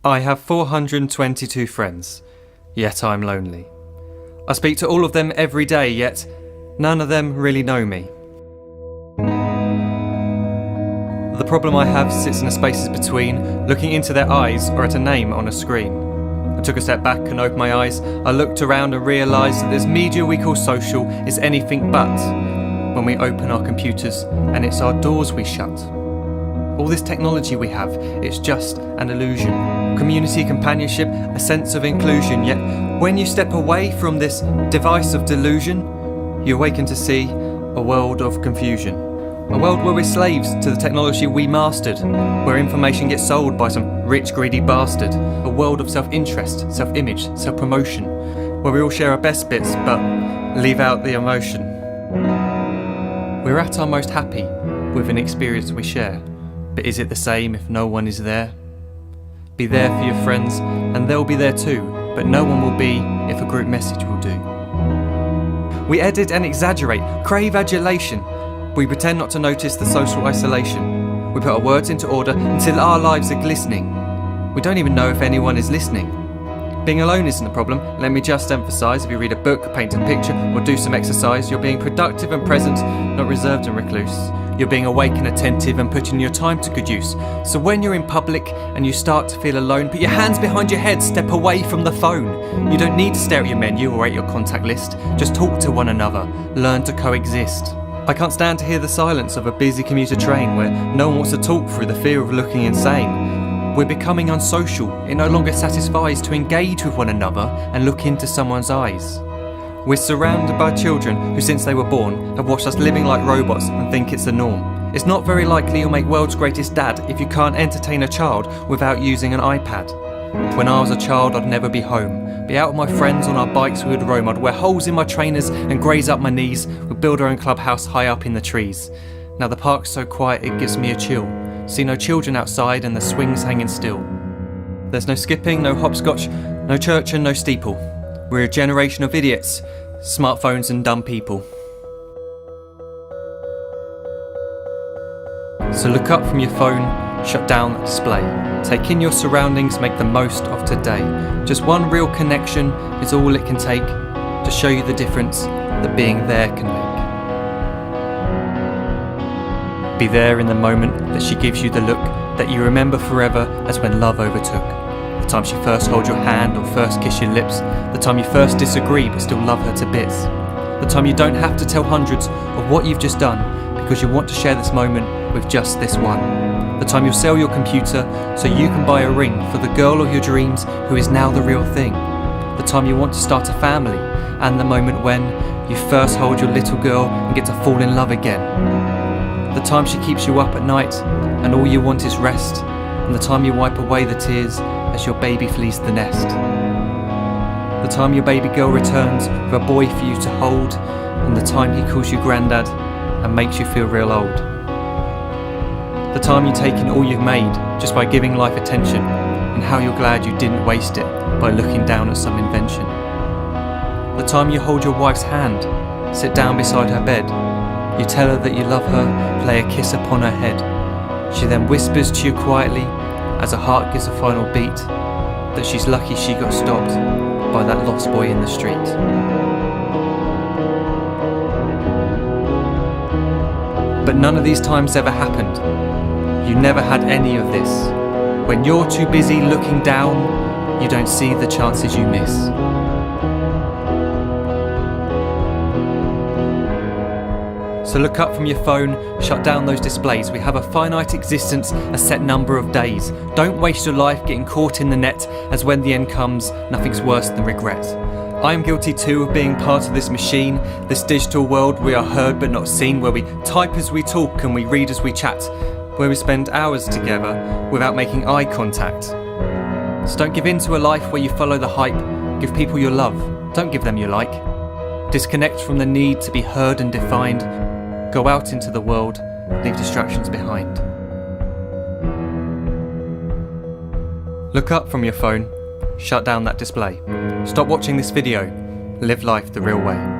I have 422 friends, yet I'm lonely. I speak to all of them every day, yet none of them really know me. The problem I have sits in the spaces between looking into their eyes or at a name on a screen. I took a step back and opened my eyes. I looked around and realised that this media we call social is anything but when we open our computers and it's our doors we shut. All this technology we have, it's just an illusion. Community, companionship, a sense of inclusion. Yet when you step away from this device of delusion, you awaken to see a world of confusion. A world where we're slaves to the technology we mastered, where information gets sold by some rich, greedy bastard. A world of self-interest, self-image, self-promotion, where we all share our best bits but leave out the emotion. We're at our most happy with an experience we share. But is it the same if no one is there? Be there for your friends and they'll be there too, but no one will be if a group message will do. We edit and exaggerate, crave adulation. We pretend not to notice the social isolation. We put our words into order until our lives are glistening. We don't even know if anyone is listening. Being alone isn't the problem, let me just emphasise. If you read a book, paint a picture or do some exercise, you're being productive and present, not reserved and recluse. You're being awake and attentive and putting your time to good use. So when you're in public and you start to feel alone, put your hands behind your head, step away from the phone. You don't need to stare at your menu or at your contact list. Just talk to one another, learn to coexist. I can't stand to hear the silence of a busy commuter train where no one wants to talk through the fear of looking insane. We're becoming unsocial. It no longer satisfies to engage with one another and look into someone's eyes. We're surrounded by children who since they were born have watched us living like robots and think it's the norm. It's not very likely you'll make world's greatest dad if you can't entertain a child without using an iPad. When I was a child I'd never be home. Be out with my friends on our bikes we would roam. I'd wear holes in my trainers and graze up my knees. We'd build our own clubhouse high up in the trees. Now the park's so quiet it gives me a chill. See no children outside and the swings hanging still. There's no skipping, no hopscotch, no church and no steeple. We're a generation of idiots, smartphones and dumb people. So look up from your phone, shut down the display. Take in your surroundings, make the most of today. Just one real connection is all it can take to show you the difference that being there can make. Be there in the moment that she gives you the look that you remember forever as when love overtook. The time she first holds your hand or first kiss your lips. The time you first disagree but still love her to bits. The time you don't have to tell hundreds of what you've just done because you want to share this moment with just this one. The time you'll sell your computer so you can buy a ring for the girl of your dreams who is now the real thing. The time you want to start a family and the moment when you first hold your little girl and get to fall in love again. The time she keeps you up at night and all you want is rest. And the time you wipe away the tears as your baby flees the nest. The time your baby girl returns with a boy for you to hold, and the time he calls you granddad and makes you feel real old. The time you take in all you've made just by giving life attention, and how you're glad you didn't waste it by looking down at some invention. The time you hold your wife's hand, sit down beside her bed, you tell her that you love her, lay a kiss upon her head. She then whispers to you quietly as her heart gives a final beat that she's lucky she got stopped by that lost boy in the street. But none of these times ever happened. You never had any of this. When you're too busy looking down, you don't see the chances you miss. So look up from your phone, shut down those displays. We have a finite existence, a set number of days. Don't waste your life getting caught in the net, as when the end comes, nothing's worse than regret. I am guilty too of being part of this machine, this digital world we are heard but not seen, where we type as we talk and we read as we chat, where we spend hours together without making eye contact. So don't give in to a life where you follow the hype. Give people your love, don't give them your like. Disconnect from the need to be heard and defined. Go out into the world, leave distractions behind. Look up from your phone, shut down that display. Stop watching this video, live life the real way.